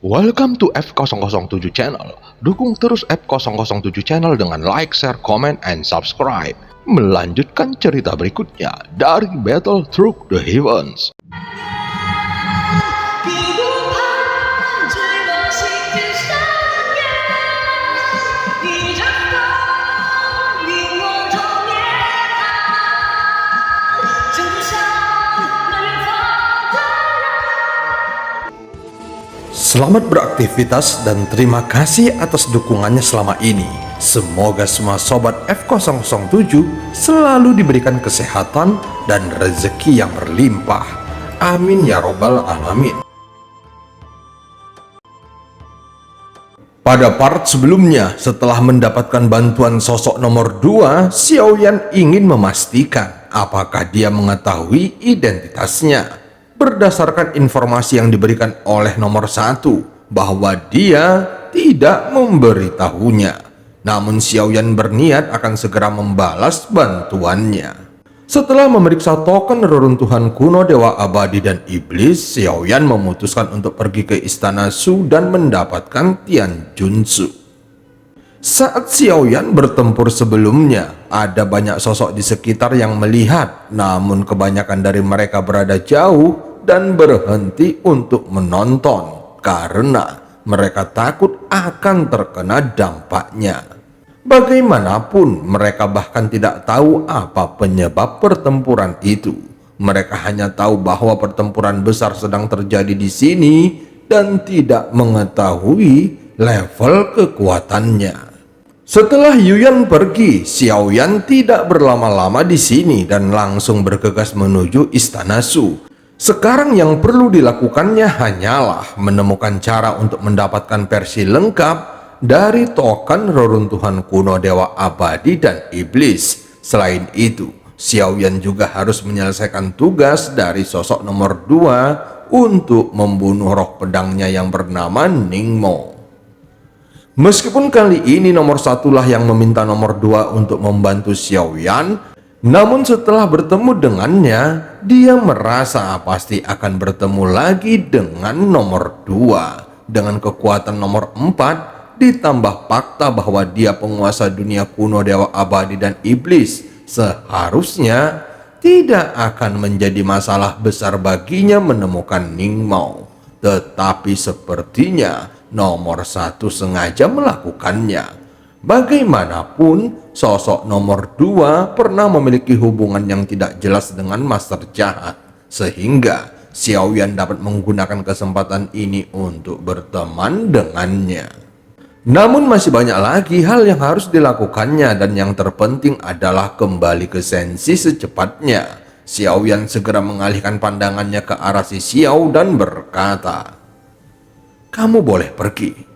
Welcome to F007 Channel. Dukung terus F007 Channel dengan like, share, comment, and subscribe. Melanjutkan cerita berikutnya dari Battle Through the Heavens. Selamat beraktivitas dan terima kasih atas dukungannya selama ini. Semoga semua sobat F007 selalu diberikan kesehatan dan rezeki yang berlimpah. Amin ya robbal alamin. Pada part sebelumnya, setelah mendapatkan bantuan sosok nomor 2, Xiaoyan ingin memastikan apakah dia mengetahui identitasnya. Berdasarkan informasi yang diberikan oleh nomor 1 bahwa dia tidak memberitahunya. Namun Xiaoyan berniat akan segera membalas bantuannya. Setelah memeriksa token reruntuhan kuno Dewa Abadi dan Iblis, Xiaoyan memutuskan untuk pergi ke Istana Shu dan mendapatkan Tian Junsu. Saat Xiaoyan bertempur sebelumnya, ada banyak sosok di sekitar yang melihat, namun kebanyakan dari mereka berada jauh dan berhenti untuk menonton karena mereka takut akan terkena dampaknya. Bagaimanapun, mereka bahkan tidak tahu apa penyebab pertempuran itu. Mereka hanya tahu bahwa pertempuran besar sedang terjadi di sini dan tidak mengetahui level kekuatannya. Setelah Yuyan pergi, Xiaoyan tidak berlama-lama di sini dan langsung bergegas menuju Istana Shu. Sekarang yang perlu dilakukannya hanyalah menemukan cara untuk mendapatkan versi lengkap dari token reruntuhan kuno Dewa Abadi dan Iblis. Selain itu, Xiaoyan juga harus menyelesaikan tugas dari sosok nomor 2 untuk membunuh roh pedangnya yang bernama Ningmo. Meskipun kali ini nomor 1 lah yang meminta nomor 2 untuk membantu Xiaoyan, namun setelah bertemu dengannya, dia merasa pasti akan bertemu lagi dengan nomor 2. Dengan kekuatan nomor 4, ditambah fakta bahwa dia penguasa dunia kuno Dewa Abadi dan Iblis, seharusnya tidak akan menjadi masalah besar baginya menemukan Ningmo. Tetapi sepertinya nomor 1 sengaja melakukannya. Bagaimanapun, sosok nomor 2 pernah memiliki hubungan yang tidak jelas dengan Master Jahat, sehingga Xiaoyan dapat menggunakan kesempatan ini untuk berteman dengannya. Namun masih banyak lagi hal yang harus dilakukannya dan yang terpenting adalah kembali ke Senshi secepatnya. Xiaoyan segera mengalihkan pandangannya ke arah si Xiao dan berkata, "Kamu boleh pergi."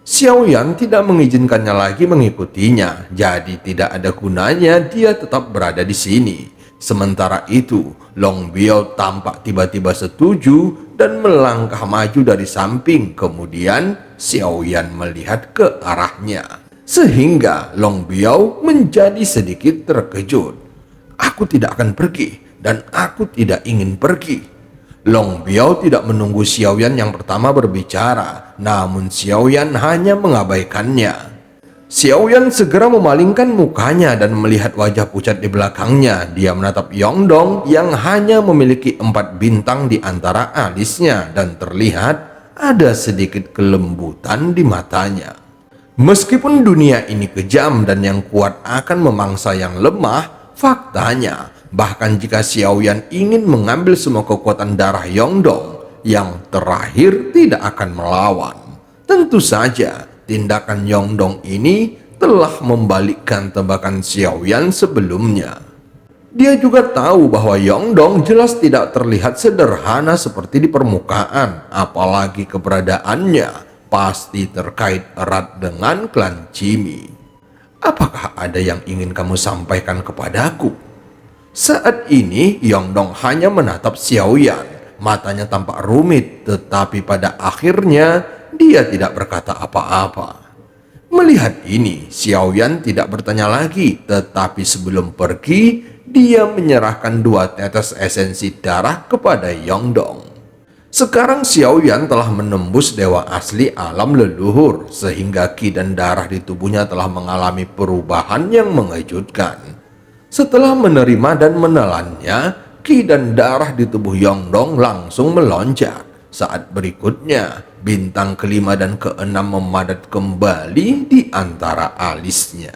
Xiaoyan tidak mengizinkannya lagi mengikutinya, jadi tidak ada gunanya dia tetap berada di sini. Sementara itu, Long Biao tampak tiba-tiba setuju dan melangkah maju dari samping. Kemudian Xiaoyan melihat ke arahnya, sehingga Long Biao menjadi sedikit terkejut. "Aku tidak akan pergi dan aku tidak ingin pergi." Long Biao tidak menunggu Xiaoyan yang pertama berbicara, namun Xiaoyan hanya mengabaikannya. Xiaoyan segera memalingkan mukanya dan melihat wajah pucat di belakangnya. Dia menatap Yongdong yang hanya memiliki 4 bintang di antara alisnya dan terlihat ada sedikit kelembutan di matanya. Meskipun dunia ini kejam dan yang kuat akan memangsa yang lemah, faktanya bahkan jika Xiaoyan ingin mengambil semua kekuatan darah Yongdong, yang terakhir tidak akan melawan. Tentu saja tindakan Yongdong ini telah membalikkan tebakan Xiaoyan sebelumnya. Dia juga tahu bahwa Yongdong jelas tidak terlihat sederhana seperti di permukaan, apalagi keberadaannya pasti terkait erat dengan klan Cimi. "Apakah ada yang ingin kamu sampaikan kepadaku?" Saat ini Yongdong hanya menatap Xiaoyan. Matanya tampak rumit, tetapi pada akhirnya dia tidak berkata apa-apa. Melihat ini, Xiaoyan tidak bertanya lagi, tetapi sebelum pergi, dia menyerahkan 2 tetes esensi darah kepada Yongdong. Sekarang Xiaoyan telah menembus dewa asli alam leluhur, sehingga qi dan darah di tubuhnya telah mengalami perubahan yang mengejutkan. Setelah menerima dan menelannya, qi dan darah di tubuh Yongdong langsung melonjak. Saat berikutnya, bintang kelima dan keenam memadat kembali di antara alisnya.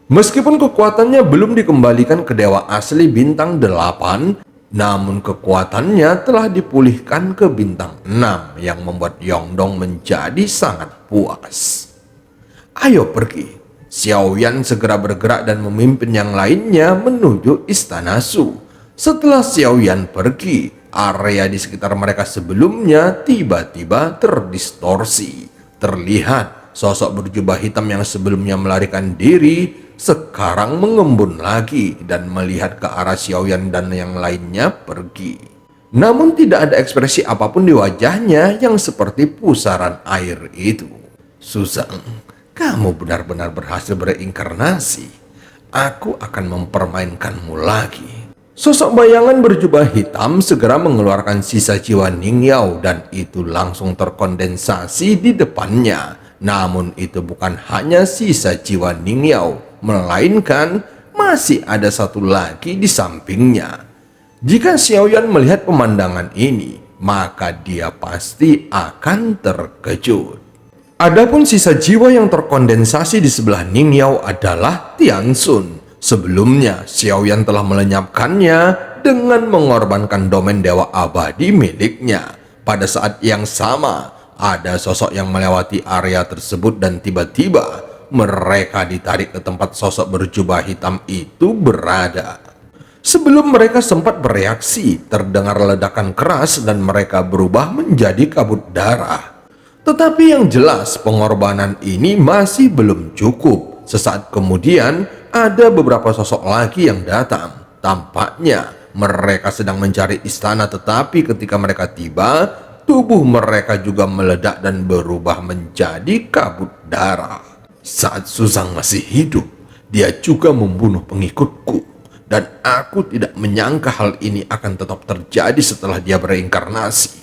Meskipun kekuatannya belum dikembalikan ke dewa asli bintang 8, namun kekuatannya telah dipulihkan ke bintang 6 yang membuat Yongdong menjadi sangat puas. Ayo pergi. Xiaoyan segera bergerak dan memimpin yang lainnya menuju istana Su. Setelah Xiaoyan pergi, area di sekitar mereka sebelumnya tiba-tiba terdistorsi. Terlihat sosok berjubah hitam yang sebelumnya melarikan diri sekarang mengembun lagi dan melihat ke arah Xiaoyan dan yang lainnya pergi. Namun tidak ada ekspresi apapun di wajahnya yang seperti pusaran air itu. Susang, kamu benar-benar berhasil bereinkarnasi. Aku akan mempermainkanmu lagi. Sosok bayangan berjubah hitam segera mengeluarkan sisa jiwa Ning Yao dan itu langsung terkondensasi di depannya. Namun itu bukan hanya sisa jiwa Ning Yao, melainkan masih ada satu lagi di sampingnya. Jika Xiaoyan melihat pemandangan ini, maka dia pasti akan terkejut. Adapun sisa jiwa yang terkondensasi di sebelah Ning Yao adalah Tiansun. Sebelumnya, Xiaoyan telah melenyapkannya dengan mengorbankan domain dewa abadi miliknya. Pada saat yang sama, ada sosok yang melewati area tersebut dan tiba-tiba mereka ditarik ke tempat sosok berjubah hitam itu berada. Sebelum mereka sempat bereaksi, terdengar ledakan keras dan mereka berubah menjadi kabut darah. Tetapi yang jelas pengorbanan ini masih belum cukup. Sesaat kemudian ada beberapa sosok lagi yang datang. Tampaknya mereka sedang mencari istana, tetapi ketika mereka tiba, tubuh mereka juga meledak dan berubah menjadi kabut darah. Saat Susang masih hidup, dia juga membunuh pengikutku. Dan aku tidak menyangka hal ini akan tetap terjadi setelah dia bereinkarnasi.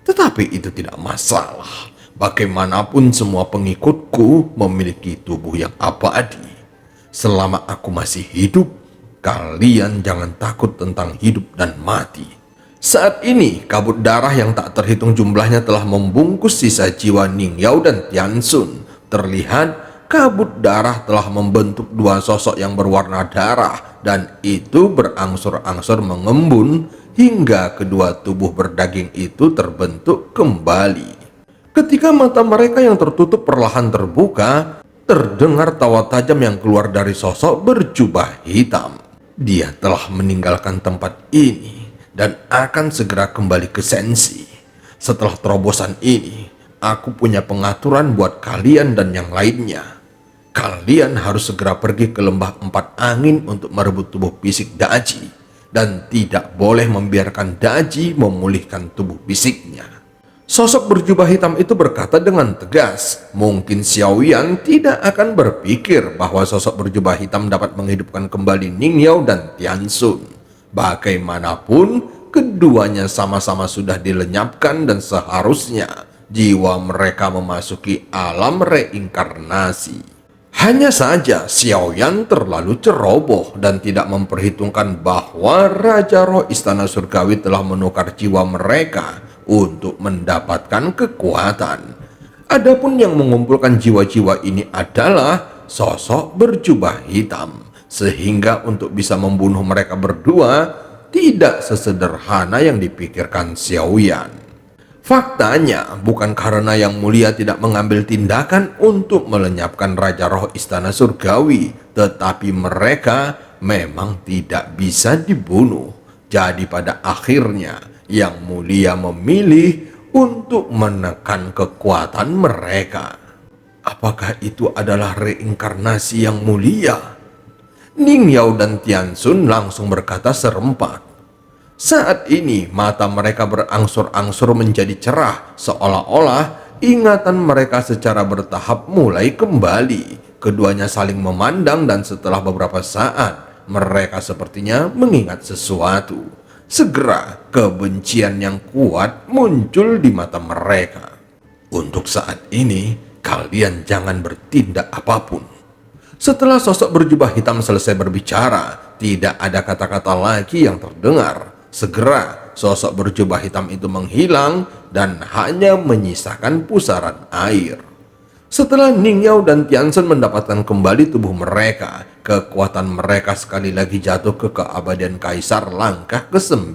Tetapi itu tidak masalah. Bagaimanapun semua pengikutku memiliki tubuh yang abadi. Selama aku masih hidup, kalian jangan takut tentang hidup dan mati. Saat ini, kabut darah yang tak terhitung jumlahnya telah membungkus sisa jiwa Ning Yao dan Tiansun. Terlihat kabut darah telah membentuk dua sosok yang berwarna darah dan itu berangsur-angsur mengembun hingga kedua tubuh berdaging itu terbentuk kembali. Ketika mata mereka yang tertutup perlahan terbuka, terdengar tawa tajam yang keluar dari sosok berjubah hitam. Dia telah meninggalkan tempat ini dan akan segera kembali ke Sensi. Setelah terobosan ini, aku punya pengaturan buat kalian dan yang lainnya. Kalian harus segera pergi ke lembah empat angin untuk merebut tubuh fisik Daji. Dan tidak boleh membiarkan Daji memulihkan tubuh fisiknya. Sosok berjubah hitam itu berkata dengan tegas. Mungkin Xiaoyan tidak akan berpikir bahwa sosok berjubah hitam dapat menghidupkan kembali Ning Yao dan Tiansun. Bagaimanapun, keduanya sama-sama sudah dilenyapkan dan seharusnya jiwa mereka memasuki alam reinkarnasi. Hanya saja Xiaoyan terlalu ceroboh dan tidak memperhitungkan bahwa Raja Roh Istana Surgawi telah menukar jiwa mereka untuk mendapatkan kekuatan. Adapun yang mengumpulkan jiwa-jiwa ini adalah sosok berjubah hitam. Sehingga untuk bisa membunuh mereka berdua tidak sesederhana yang dipikirkan Xiaoyan. Faktanya, bukan karena Yang Mulia tidak mengambil tindakan untuk melenyapkan Raja Roh Istana Surgawi, tetapi mereka memang tidak bisa dibunuh. Jadi pada akhirnya, Yang Mulia memilih untuk menekan kekuatan mereka. Apakah itu adalah reinkarnasi Yang Mulia? Ning Yao dan Tiansun langsung berkata serempak. Saat ini mata mereka berangsur-angsur menjadi cerah, seolah-olah ingatan mereka secara bertahap mulai kembali. Keduanya saling memandang dan setelah beberapa saat mereka sepertinya mengingat sesuatu. Segera kebencian yang kuat muncul di mata mereka. Untuk saat ini, kalian jangan bertindak apapun. Setelah sosok berjubah hitam selesai berbicara, tidak ada kata-kata lagi yang terdengar. Segera sosok berjubah hitam itu menghilang dan hanya menyisakan pusaran air. Setelah Ning Yao dan Tiansun mendapatkan kembali tubuh mereka, kekuatan mereka sekali lagi jatuh ke keabadian Kaisar langkah ke-9.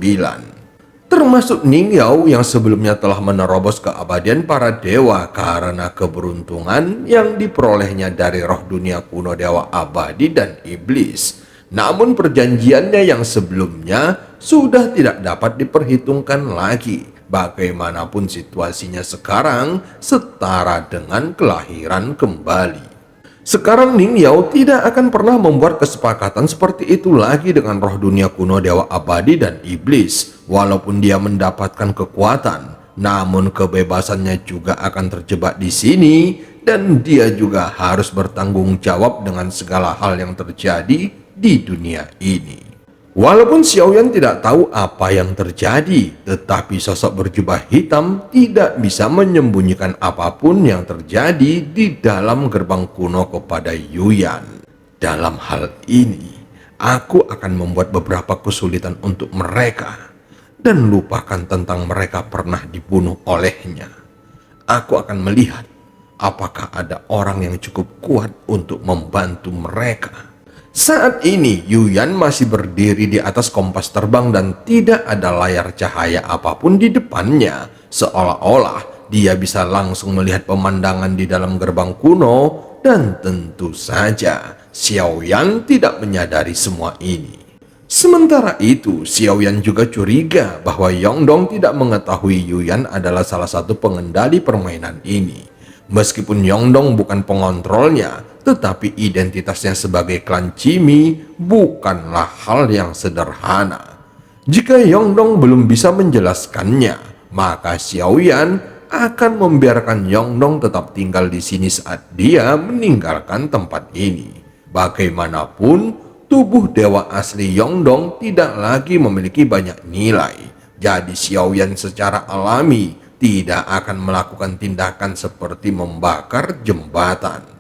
Termasuk Ning Yao yang sebelumnya telah menerobos keabadian para dewa karena keberuntungan yang diperolehnya dari roh dunia kuno dewa abadi dan iblis. Namun perjanjiannya yang sebelumnya sudah tidak dapat diperhitungkan lagi. Bagaimanapun situasinya sekarang setara dengan kelahiran kembali. Sekarang Ning Yao tidak akan pernah membuat kesepakatan seperti itu lagi dengan roh dunia kuno dewa abadi dan iblis. Walaupun dia mendapatkan kekuatan, namun kebebasannya juga akan terjebak di sini dan dia juga harus bertanggung jawab dengan segala hal yang terjadi di dunia ini. Walaupun Xiaoyan tidak tahu apa yang terjadi, tetapi sosok berjubah hitam tidak bisa menyembunyikan apapun yang terjadi di dalam gerbang kuno kepada Yuyan. Dalam hal ini, aku akan membuat beberapa kesulitan untuk mereka dan lupakan tentang mereka pernah dibunuh olehnya. Aku akan melihat apakah ada orang yang cukup kuat untuk membantu mereka. Saat ini Yuyan masih berdiri di atas kompas terbang dan tidak ada layar cahaya apapun di depannya. Seolah-olah dia bisa langsung melihat pemandangan di dalam gerbang kuno dan tentu saja Xiaoyan tidak menyadari semua ini. Sementara itu Xiaoyan juga curiga bahwa Yongdong tidak mengetahui Yuyan adalah salah satu pengendali permainan ini. Meskipun Yongdong bukan pengontrolnya, tetapi identitasnya sebagai klan Cimi bukanlah hal yang sederhana. Jika Yongdong belum bisa menjelaskannya, maka Xiaoyan akan membiarkan Yongdong tetap tinggal di sini saat dia meninggalkan tempat ini. Bagaimanapun, tubuh dewa asli Yongdong tidak lagi memiliki banyak nilai. Jadi Xiaoyan secara alami tidak akan melakukan tindakan seperti membakar jembatan.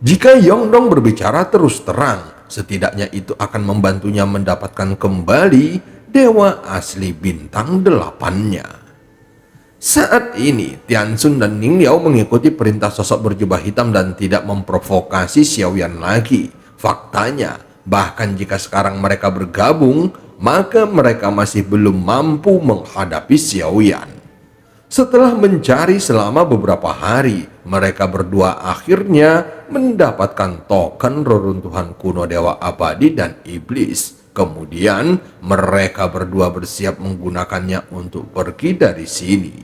Jika Yongdong berbicara terus terang, setidaknya itu akan membantunya mendapatkan kembali dewa asli bintang 8-nya. Saat ini, Tiansun dan Ning Yao mengikuti perintah sosok berjubah hitam dan tidak memprovokasi Xiaoyan lagi. Faktanya, bahkan jika sekarang mereka bergabung, maka mereka masih belum mampu menghadapi Xiaoyan. Setelah mencari selama beberapa hari, mereka berdua akhirnya mendapatkan token reruntuhan kuno dewa abadi dan iblis. Kemudian mereka berdua bersiap menggunakannya untuk pergi dari sini.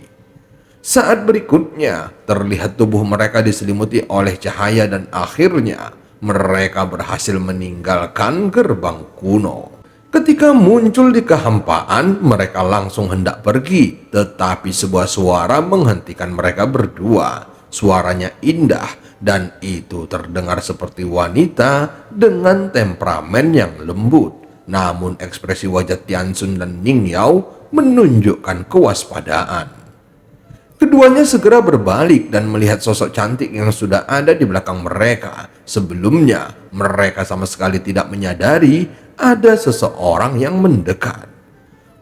Saat berikutnya, terlihat tubuh mereka diselimuti oleh cahaya dan akhirnya mereka berhasil meninggalkan gerbang kuno. Ketika muncul di kehampaan, mereka langsung hendak pergi, tetapi sebuah suara menghentikan mereka berdua. Suaranya indah dan itu terdengar seperti wanita dengan temperamen yang lembut. Namun ekspresi wajah Tiansun dan Ning Yao menunjukkan kewaspadaan. Keduanya segera berbalik dan melihat sosok cantik yang sudah ada di belakang mereka. Sebelumnya, mereka sama sekali tidak menyadari ada seseorang yang mendekat.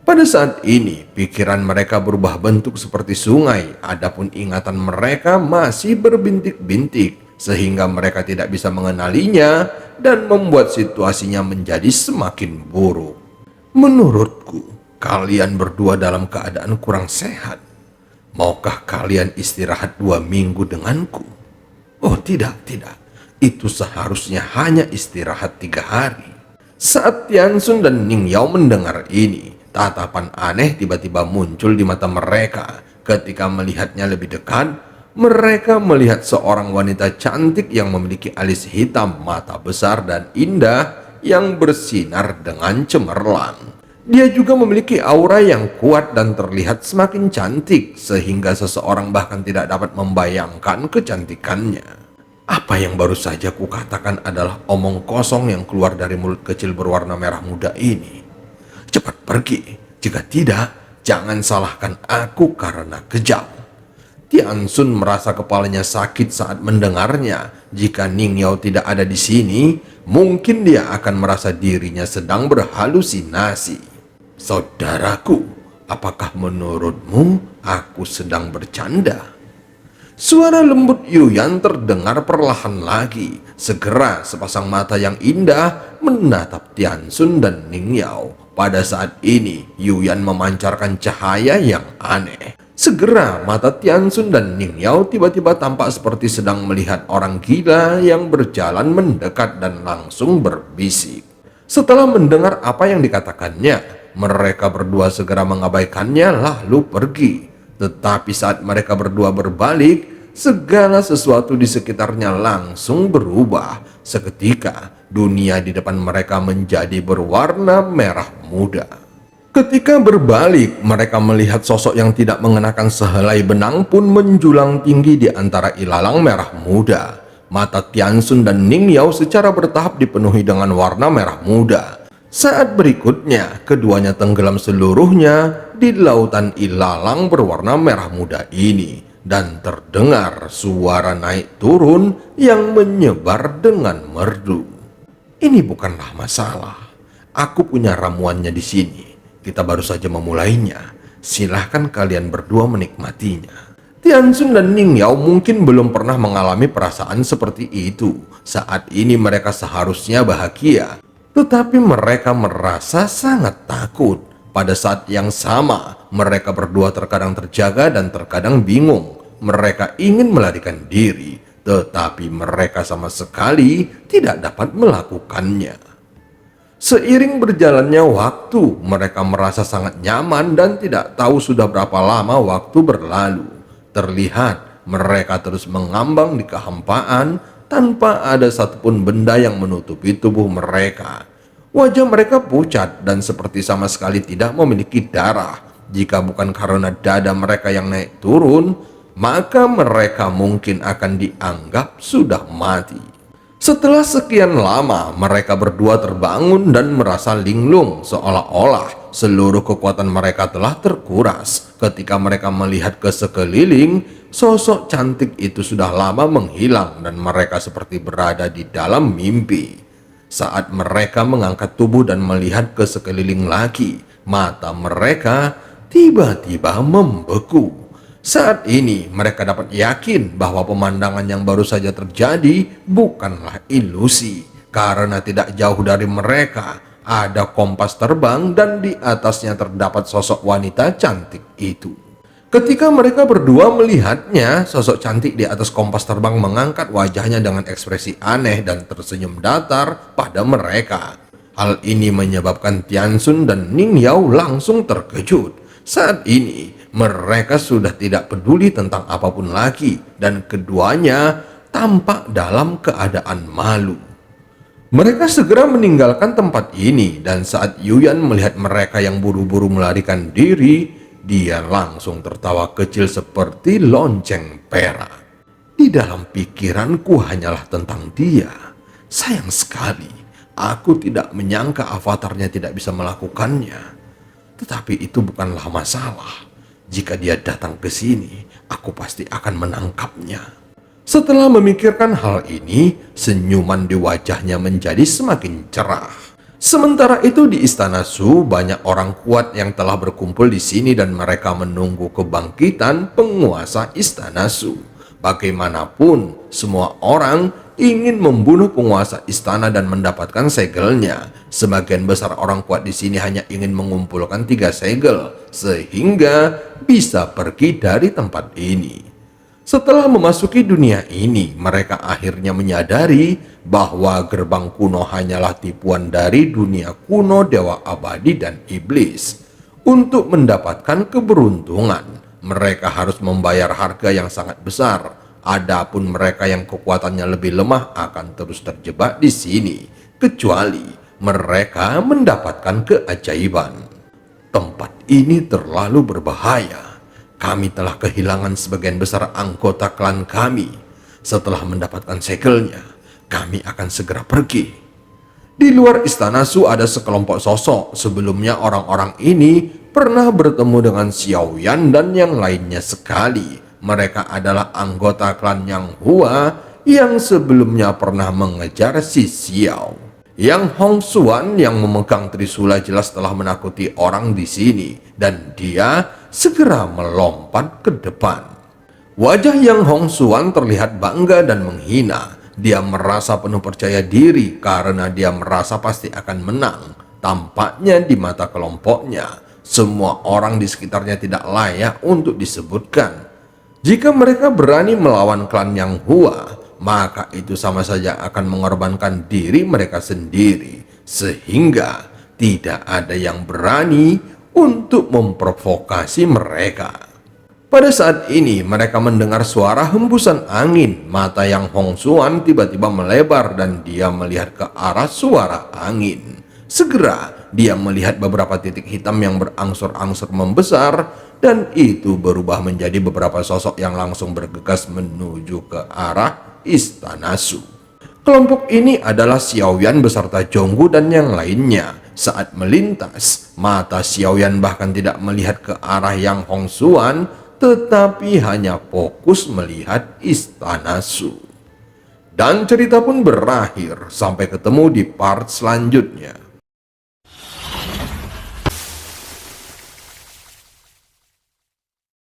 Pada saat ini, pikiran mereka berubah bentuk seperti sungai, adapun ingatan mereka masih berbintik-bintik, sehingga mereka tidak bisa mengenalinya dan membuat situasinya menjadi semakin buruk. Menurutku, kalian berdua dalam keadaan kurang sehat. Maukah kalian istirahat 2 minggu denganku? Oh tidak. Itu seharusnya hanya istirahat 3 hari. Saat Tiansun dan Ning Yao mendengar ini, tatapan aneh tiba-tiba muncul di mata mereka. Ketika melihatnya lebih dekat, mereka melihat seorang wanita cantik yang memiliki alis hitam, mata besar dan indah yang bersinar dengan cemerlang. Dia juga memiliki aura yang kuat dan terlihat semakin cantik, sehingga seseorang bahkan tidak dapat membayangkan kecantikannya. Apa yang baru saja kukatakan adalah omong kosong yang keluar dari mulut kecil berwarna merah muda ini. Cepat pergi, Jika tidak, jangan salahkan aku karena kejam. Tiansun merasa kepalanya sakit saat mendengarnya. Jika Ning Yao tidak ada di sini, mungkin dia akan merasa dirinya sedang berhalusinasi. Saudaraku, apakah menurutmu aku sedang bercanda? Suara lembut Yuyan terdengar perlahan lagi. Segera sepasang mata yang indah menatap Tiansun dan Ning Yao. Pada saat ini, Yuyan memancarkan cahaya yang aneh. Segera mata Tiansun dan Ning Yao tiba-tiba tampak seperti sedang melihat orang gila yang berjalan mendekat dan langsung berbisik. Setelah mendengar apa yang dikatakannya, mereka berdua segera mengabaikannya lalu pergi. Tetapi saat mereka berdua berbalik, segala sesuatu di sekitarnya langsung berubah. Seketika, dunia di depan mereka menjadi berwarna merah muda. Ketika berbalik, mereka melihat sosok yang tidak mengenakan sehelai benang pun menjulang tinggi di antara ilalang merah muda. Mata Tiansun dan Ning Yao secara bertahap dipenuhi dengan warna merah muda. Saat berikutnya, keduanya tenggelam seluruhnya di lautan ilalang berwarna merah muda ini. Dan terdengar suara naik turun yang menyebar dengan merdu. Ini bukanlah masalah. Aku punya ramuannya di sini. Kita baru saja memulainya. Silahkan kalian berdua menikmatinya. Tiansun dan Ning Yao mungkin belum pernah mengalami perasaan seperti itu. Saat ini mereka seharusnya bahagia. Tetapi mereka merasa sangat takut. Pada saat yang sama, mereka berdua terkadang terjaga dan terkadang bingung. Mereka ingin melarikan diri, tetapi mereka sama sekali tidak dapat melakukannya. Seiring berjalannya waktu, mereka merasa sangat nyaman dan tidak tahu sudah berapa lama waktu berlalu. Terlihat mereka terus mengambang di kehampaan tanpa ada satupun benda yang menutupi tubuh mereka. Wajah mereka pucat dan seperti sama sekali tidak memiliki darah. Jika bukan karena dada mereka yang naik turun, maka mereka mungkin akan dianggap sudah mati. Setelah sekian lama, mereka berdua terbangun dan merasa linglung, seolah-olah seluruh kekuatan mereka telah terkuras. Ketika mereka melihat ke sekeliling, sosok cantik itu sudah lama menghilang dan mereka seperti berada di dalam mimpi. Saat mereka mengangkat tubuh dan melihat ke sekeliling lagi, mata mereka tiba-tiba membeku. Saat ini mereka dapat yakin bahwa pemandangan yang baru saja terjadi bukanlah ilusi, karena tidak jauh dari mereka ada kompas terbang dan di atasnya terdapat sosok wanita cantik itu. Ketika mereka berdua melihatnya, sosok cantik di atas kompas terbang mengangkat wajahnya dengan ekspresi aneh dan tersenyum datar pada mereka. Hal ini menyebabkan Tiansun dan Ning Yao langsung terkejut. Saat ini mereka sudah tidak peduli tentang apapun lagi dan keduanya tampak dalam keadaan malu. Mereka segera meninggalkan tempat ini dan saat Yuyan melihat mereka yang buru-buru melarikan diri, dia langsung tertawa kecil seperti lonceng perak. Di dalam pikiranku hanyalah tentang dia. Sayang sekali, aku tidak menyangka avatarnya tidak bisa melakukannya. Tetapi itu bukanlah masalah. Jika dia datang ke sini, aku pasti akan menangkapnya. Setelah memikirkan hal ini, senyuman di wajahnya menjadi semakin cerah. Sementara itu di Istana Su, banyak orang kuat yang telah berkumpul di sini dan mereka menunggu kebangkitan penguasa Istana Su. Bagaimanapun, semua orang ingin membunuh penguasa istana dan mendapatkan segelnya. Sebagian besar orang kuat di sini hanya ingin mengumpulkan 3 segel, sehingga bisa pergi dari tempat ini. Setelah memasuki dunia ini, mereka akhirnya menyadari bahwa gerbang kuno hanyalah tipuan dari dunia kuno dewa abadi dan iblis. Untuk mendapatkan keberuntungan, mereka harus membayar harga yang sangat besar. Adapun mereka yang kekuatannya lebih lemah akan terus terjebak di sini, kecuali mereka mendapatkan keajaiban. Tempat ini terlalu berbahaya. Kami telah kehilangan sebagian besar anggota klan kami. Setelah mendapatkan segelnya, kami akan segera pergi. Di luar Istana Su ada sekelompok sosok. Sebelumnya orang-orang ini pernah bertemu dengan Xiao Yan dan yang lainnya sekali. Mereka adalah anggota klan Yang Hua yang sebelumnya pernah mengejar si Xiao. Yang Hong Xuan yang memegang Trisula jelas telah menakuti orang di sini dan dia segera melompat ke depan. Wajah Yang Hong Xuan terlihat bangga dan menghina. Dia merasa penuh percaya diri karena dia merasa pasti akan menang. Tampaknya di mata kelompoknya, semua orang di sekitarnya tidak layak untuk disebutkan. Jika mereka berani melawan klan Yang Hua, maka itu sama saja akan mengorbankan diri mereka sendiri. Sehingga tidak ada yang berani untuk memprovokasi mereka. Pada saat ini mereka mendengar suara hembusan angin. Mata Yang Hong Xuan tiba-tiba melebar dan dia melihat ke arah suara angin. Segera dia melihat beberapa titik hitam yang berangsur-angsur membesar dan itu berubah menjadi beberapa sosok yang langsung bergegas menuju ke arah Istana Shu. Kelompok ini adalah Xiao Yan beserta Zhonggu dan yang lainnya. Saat melintas, mata Xiao Yan bahkan tidak melihat ke arah Yang Hong Xuan, tetapi hanya fokus melihat Istana Shu. Dan cerita pun berakhir. Sampai ketemu di part selanjutnya.